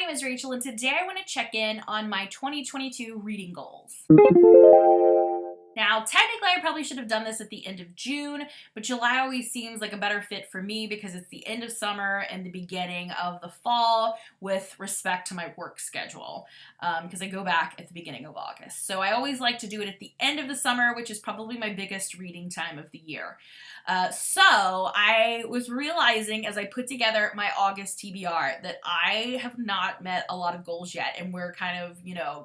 name is Rachel, and today I want to check in on my 2022 reading goals. Now, technically, I probably should have done this at the end of June, but July always seems like a better fit for me because it's the end of summer and the beginning of the fall with respect to my work schedule, because I go back at the beginning of August. So I always like to do it at the end of the summer, which is probably my biggest reading time of the year. So I was realizing as I put together my August TBR that I have not met a lot of goals yet, and we're kind of,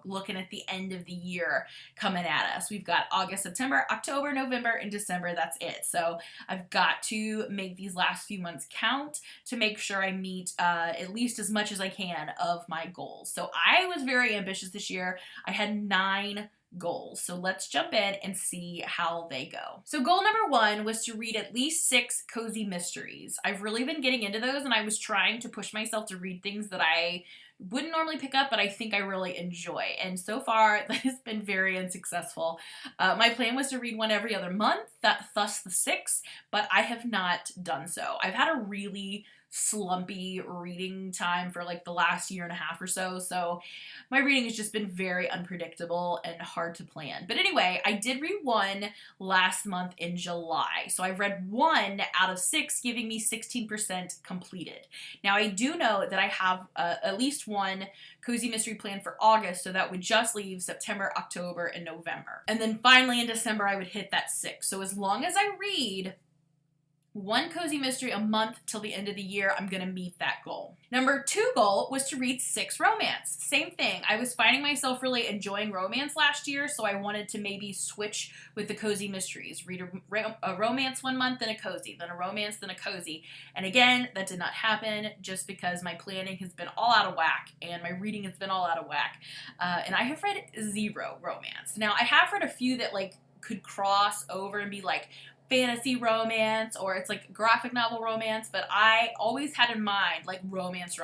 looking at the end of the year coming at us. We've got August, September, October, November, and December. That's it. So I've got to make these last few months count to make sure I meet at least as much as I can of my goals. So I was very ambitious this year. I had 9 goals. So let's jump in and see how they go. So goal number 1 was to read at least 6 cozy mysteries. I've really been getting into those, and I was trying to push myself to read things that I wouldn't normally pick up, but I think I really enjoy. And so far, that has been very unsuccessful. My plan was to read one every other month, thus the 6, but I have not done so. I've had a really slumpy reading time for like the last year and a half or so, so my reading has just been very unpredictable and hard to plan. But anyway, I did read one last month in July, so I've read 1 out of 6, giving me 16% completed. Now I do know that I have at least one cozy mystery planned for August, so that would just leave September, October, and November. And then finally in December I would hit that 6. So as long as I read 1 cozy mystery a month till the end of the year, I'm gonna meet that goal. Number 2 goal was to read 6 romance. Same thing. I was finding myself really enjoying romance last year, so I wanted to maybe switch with the cozy mysteries. Read a romance one month, then a cozy, then a romance, then a cozy. And again, that did not happen just because my planning has been all out of whack and my reading has been all out of whack. And I have read 0 romance. Now, I have read a few that could cross over and be fantasy romance, or it's graphic novel romance, but I always had in mind romance,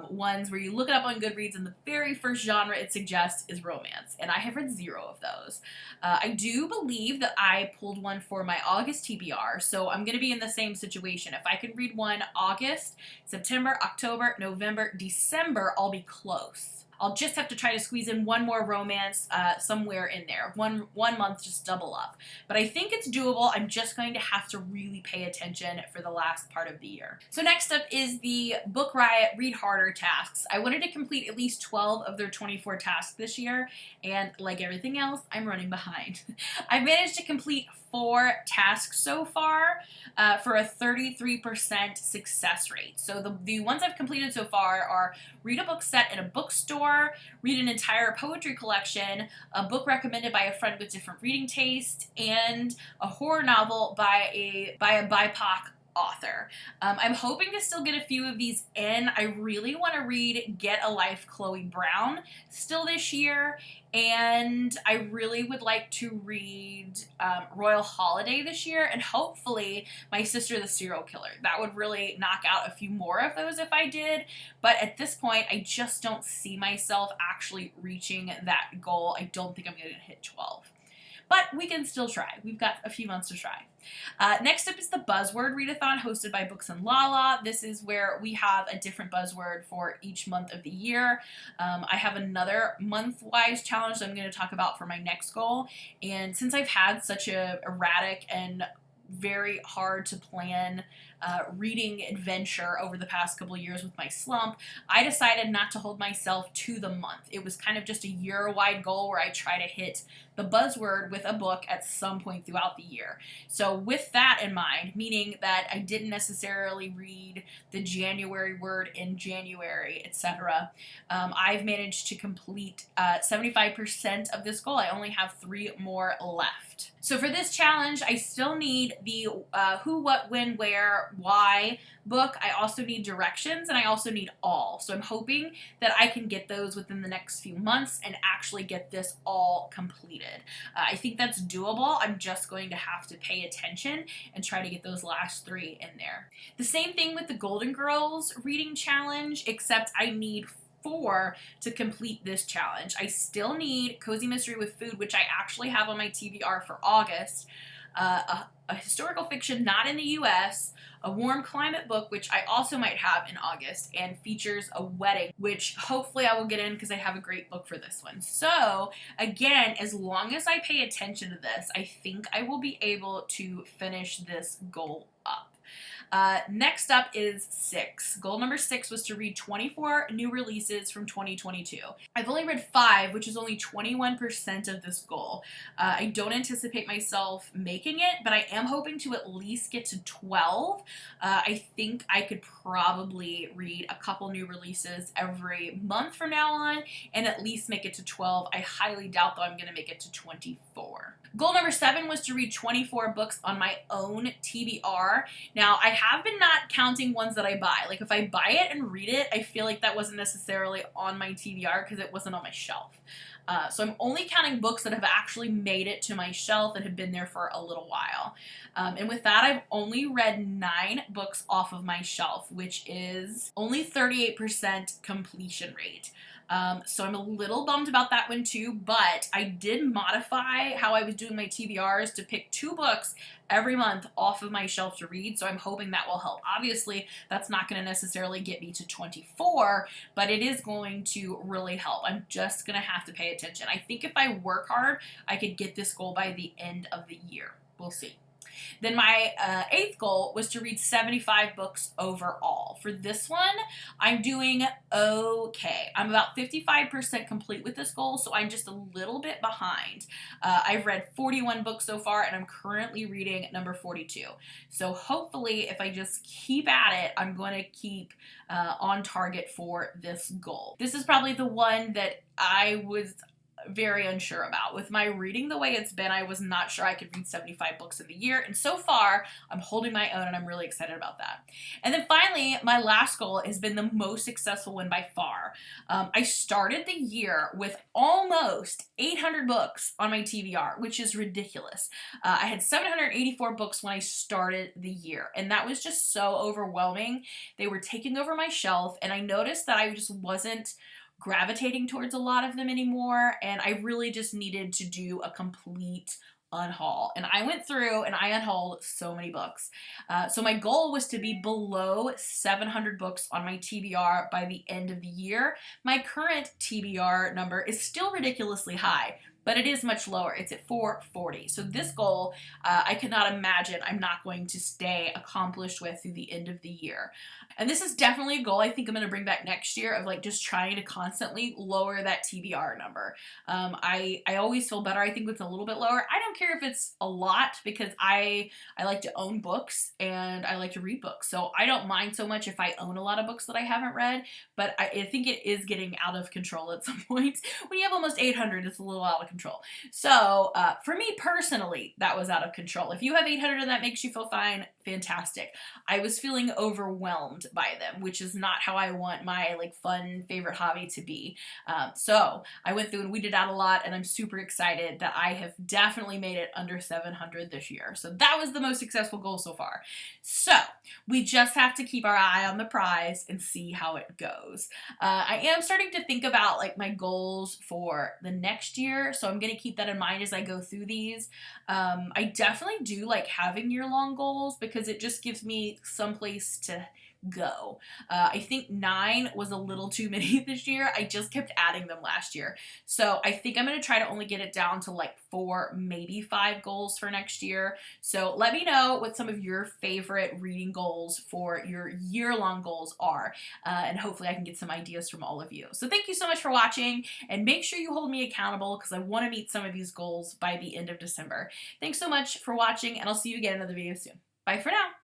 ones where you look it up on Goodreads and the very first genre it suggests is romance, and I have read 0 of those. I do believe that I pulled one for my August TBR, so I'm going to be in the same situation. If I can read one August, September, October, November, December, I'll be close. I'll just have to try to squeeze in one more romance somewhere in there. One month, just double up. But I think it's doable. I'm just going to have to really pay attention for the last part of the year. So next up is the Book Riot Read Harder tasks. I wanted to complete at least 12 of their 24 tasks this year, and like everything else, I'm running behind. I've managed to complete 4 tasks so far for a 33% success rate. So the ones I've completed so far are read a book set in a bookstore, read an entire poetry collection, a book recommended by a friend with different reading taste, and a horror novel by a BIPOC author. I'm hoping to still get a few of these in. I really want to read Get a Life, Chloe Brown still this year, and I really would like to read Royal Holiday this year, and hopefully My Sister the Serial Killer. That would really knock out a few more of those if I did, but at this point I just don't see myself actually reaching that goal. I don't think I'm going to hit 12. But we can still try. We've got a few months to try. Next up is the Buzzword Readathon hosted by Books and Lala. This is where we have a different buzzword for each month of the year. I have another month-wise challenge that I'm going to talk about for my next goal. And since I've had such a erratic and very hard to plan reading adventure over the past couple of years with my slump, I decided not to hold myself to the month. It was kind of just a year-wide goal where I try to hit the buzzword with a book at some point throughout the year. So with that in mind, meaning that I didn't necessarily read the January word in January, etc., I've managed to complete 75% of this goal. I only have 3 more left. So for this challenge, I still need the who, what, when, where, why book. I also need directions, and I also need all. So I'm hoping that I can get those within the next few months and actually get this all completed. I think that's doable. I'm just going to have to pay attention and try to get those last 3 in there. The same thing with the Golden Girls reading challenge, except I need 4 to complete this challenge. I still need Cozy Mystery with Food, which I actually have on my TBR for August. a historical fiction not in the US, a warm climate book, which I also might have in August, and features a wedding, which hopefully I will get in because I have a great book for this one. So again, as long as I pay attention to this, I think I will be able to finish this goal up. Next up is 6. Goal number 6 was to read 24 new releases from 2022. I've only read 5, which is only 21% of this goal. I don't anticipate myself making it, but I am hoping to at least get to 12. I think I could probably read a couple new releases every month from now on and at least make it to 12. I highly doubt, though, I'm going to make it to 24. Goal number 7 was to read 24 books on my own TBR. Now, I have been not counting ones that I buy. Like, if I buy it and read it, I feel like that wasn't necessarily on my TBR because it wasn't on my shelf. So I'm only counting books that have actually made it to my shelf and have been there for a little while. And with that, I've only read 9 books off of my shelf, which is only 38% completion rate. So I'm a little bummed about that one too, but I did modify how I was doing my TBRs to pick 2 books every month off of my shelf to read, so I'm hoping that will help. Obviously, that's not going to necessarily get me to 24, but it is going to really help. I'm just going to have to pay attention. I think if I work hard, I could get this goal by the end of the year. We'll see. Then my 8th goal was to read 75 books overall. For this one, I'm doing okay. I'm about 55% complete with this goal, so I'm just a little bit behind. I've read 41 books so far, and I'm currently reading number 42. So hopefully, if I just keep at it, I'm going to keep on target for this goal. This is probably the one that I was very unsure about. With my reading the way it's been, I was not sure I could read 75 books in the year, and so far I'm holding my own and I'm really excited about that. And then finally, my last goal has been the most successful one by far. I started the year with almost 800 books on my TBR, which is ridiculous. I had 784 books when I started the year, and that was just so overwhelming. They were taking over my shelf, and I noticed that I just wasn't gravitating towards a lot of them anymore, and I really just needed to do a complete unhaul. And I went through and I unhauled so many books. So my goal was to be below 700 books on my TBR by the end of the year. My current TBR number is still ridiculously high, but it is much lower. It's at 440. So this goal, I cannot imagine I'm not going to stay accomplished with through the end of the year. And this is definitely a goal I think I'm going to bring back next year, of like just trying to constantly lower that TBR number. I always feel better, I think, with a little bit lower. I don't care if it's a lot, because I like to own books and I like to read books. So I don't mind so much if I own a lot of books that I haven't read, but I think it is getting out of control at some point. When you have almost 800, it's a little out of control. So for me personally, that was out of control. If you have 800 and that makes you feel fine, fantastic. I was feeling overwhelmed by them, which is not how I want my like fun favorite hobby to be. So I went through and weeded out a lot, and I'm super excited that I have definitely made it under 700 this year. So that was the most successful goal so far. So we just have to keep our eye on the prize and see how it goes. I am starting to think about like my goals for the next year, so I'm going to keep that in mind as I go through these. I definitely do like having year-long goals because it just gives me some place to go. I think 9 was a little too many this year. I just kept adding them last year. So I think I'm going to try to only get it down to like 4, maybe 5 goals for next year. So let me know what some of your favorite reading goals for your year-long goals are. And hopefully I can get some ideas from all of you. So thank you so much for watching, and make sure you hold me accountable because I want to meet some of these goals by the end of December. Thanks so much for watching, and I'll see you again in another video soon. Bye for now.